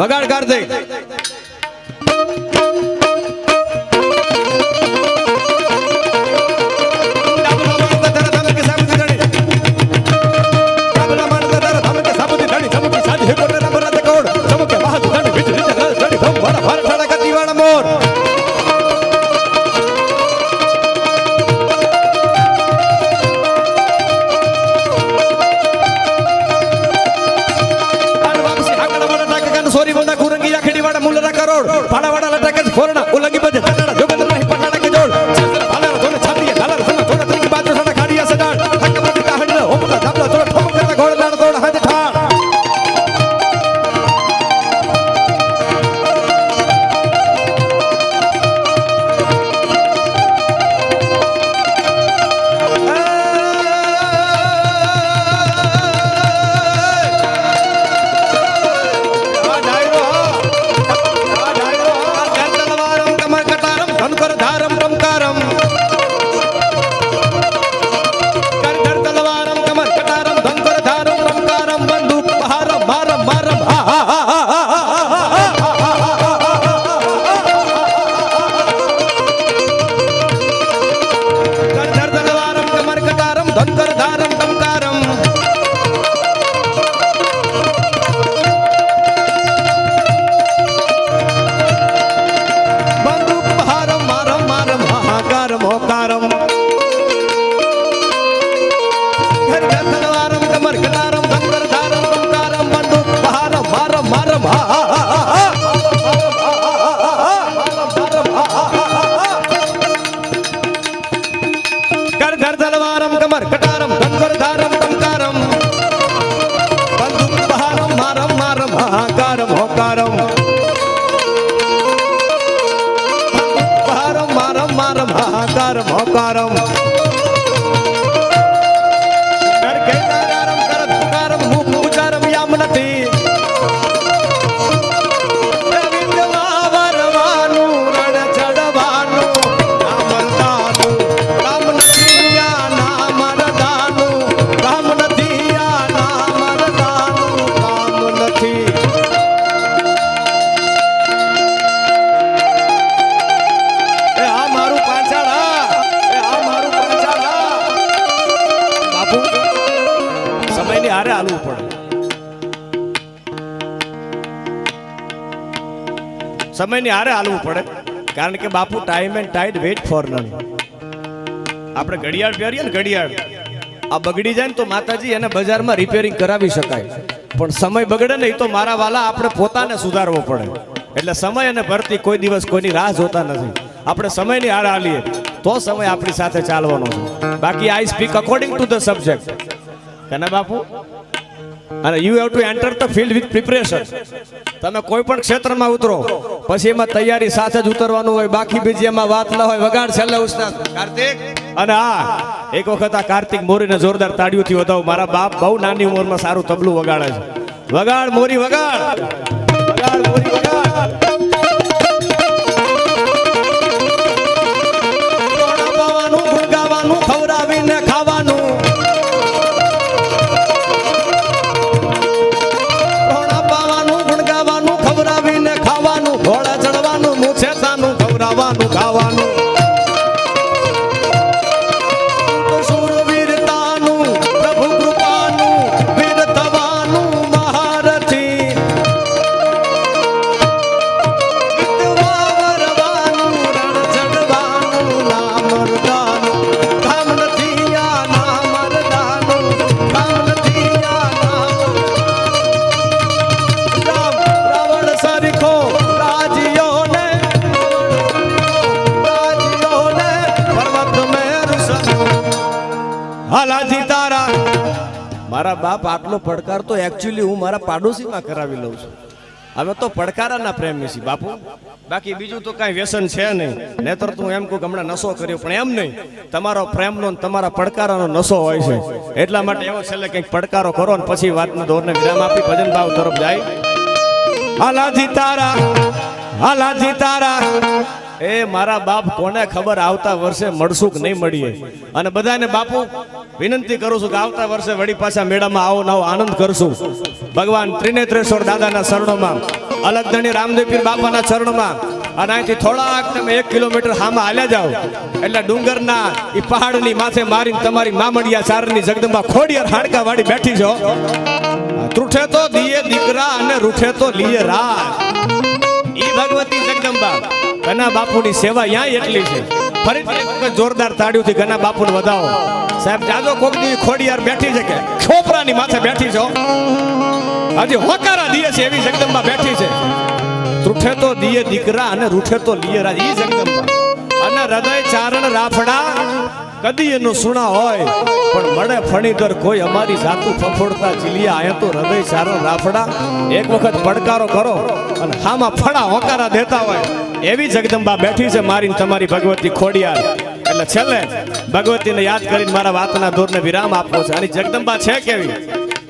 વગાડ કાર્તિક સમયની હારે હાલવું પડે કારણ કે બાપુ time and ટાઈડ weight four none. આપણે ઘડિયાળ પહેરીએ ને ઘડિયાળ આ બગડી જાય ને તો માતાજી એને બજારમાં રિપેરિંગ કરાવી શકાય, પણ સમય બગડે ને એ તો મારા વાલા આપણે પોતાને સુધારવો પડે. એટલે સમય અને ભરતી કોઈ દિવસ કોઈની રાહ જોતા નથી. આપણે સમયની હારે હાલીએ તો સમય આપણી સાથે ચાલવાનો છે. બાકી આઈ speak according to the subject કને બાપુ. અને you have to enter the field with preparation. તમે કોઈ પણ ક્ષેત્રમાં ઉતરો પછી એમાં તૈયારી સાથે જ ઉતરવાનું હોય, બાકી બીજી એમાં વાત ન હોય. વગાડ છેલ્લે ઉસ્તાદ કાર્તિક. અને હા એક વખત આ કાર્તિક મોરીને જોરદાર તાળીઓથી વધાવો. મારા બાપ બહુ નાની ઉંમરમાં સારું તબલું વગાડે છે. વગાડ મોરી વગાડ, વગાડ મોરી વગાડ. ગાવાનું ગુણગાવાનું ખવડાવીને ખાવાનું, ઘોડા ચડવાનું, મુછેતાનું ખવડાવવાનું ખાવાનું, સુરવીરતાનું પ્રભુ કૃપાનું વીર થવાનું મહારથી, વાવરવાનું રણ ચડવાનું નામ મરદાનું, કામ નથી આ નામ મરદાનું, કામ નથી આ નામ. રાવણ સરખો હાલાજી તારા. મારા બાપ આટલો પડકાર તો એકચ્યુઅલી હું મારા પાડોશીમાં કરાવી લઉં છું. હવે તો પડકારાના પ્રેમી છીએ બાપુ, બાકી બીજું તો કાંઈ વ્યસન છે નહીં. નહીતર તું એમ કહું હમણાં નશો કર્યો, પણ એમ નહીં. તમારો પ્રેમનો તમારા પડકારાનો નશો હોય છે. એટલા માટે એવો છેલ્લે કંઈક પડકારો કરો ને પછી વાતના દોરને વિરામ આપી ભજન ભાવ તરફ જાય. હાલાજી તારા, હાલાજી તારા. એ મારા બાપ કોને ખબર આવતા વર્ષે મળશું કે નહીં મળીએ. અને બધાને બાપુ વિનંતી કરું છું કે આવતા વર્ષે વળી પાછા મેળામાં આવો નવો આનંદ કરશું. ભગવાન ત્રિનેત્રેશ્વર દાદાના શરણોમાં અલગધણી રામદેવ પીર બાપાના ચરણમાં અને અહીંથી થોડાક તમે 1 કિલોમીટર હામાં હાલ્યા જાઓ એટલે ડુંગરના એ પહાડની માથે મારીને તમારી મામડિયા ચારની જગદંબા ખોડિયાર હાડકા વાળી બેઠી છો. ત્રુઠે તો દીએ દીકરા અને રૂઠે તો લીએ રાત. ઈ ભગવતી જગદંબા ઘના બાપુની સેવા યાં એટલી છે. ફરીથી જોરદાર તાળીઓથી ઘના બાપુને વધાવો. સાહેબ જાજો કોક દી ખોડિયાર બેઠી છે કે ખોપરાની માથે બેઠી છો, હજી હોકારા દીએ છે એવી જગદંબા બેઠી છે. ત્રુઠે તો દીએ દીકરા અને રૂઠે તો લીએ રાજ. ઈ જગદંબા અને હૃદય ચારણ રાફડા કદી એનું સુણા હોય પણ મળે ફણીધર કોઈ અમારી જાતું ફફોડતા ચીલિયા. આયા તો હૃદય ચારણ રાફડા એક વખત પડકારો કરો અને હામાં ફણા હોકારા દેતા હોય એવી જગદંબા બેઠી છે મારી તમારી ભગવતી ખોડિયાર. એટલે છેલ્લે ભગવતીને યાદ કરીને મારા વાતના દોરને વિરામ આપવો છે. અને જગદંબા છે કેવી